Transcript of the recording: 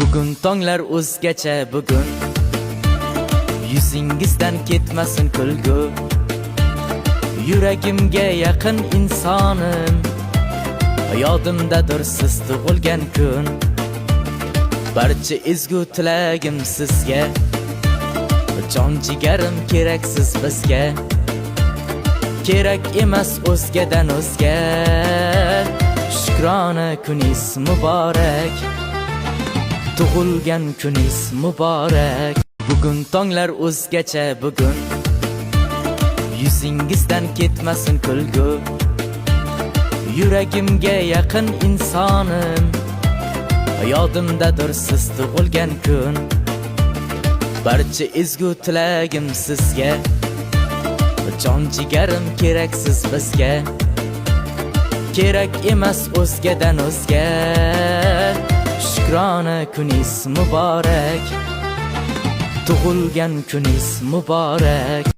Bugun tonglar o'zgacha bugun, yuzingizdan ketmasin kulgu. Yuragimga yaqin insonim, yodimdadir siz tug'ilgan kun. Barcha ezgu tilagim sizga, jon jigarim keraksiz bizga. Kerak emas o'zgadan o'zga, shukrona kuningiz muborak, tug'ilgan kuningiz muborak. Bugun tonglar o'zgacha bugun, yuzingizdan ketmasin kulgu. Yuragimga yaqin insonim, yodimdadir siz tug'ilgan kun. Barcha ezgu tilagim sizga, jon jigarim keraksiz bizga. Kerak emas o'zgadan o'zga, shukrona kuningiz muborak, tug'ilgan kuningiz muborak.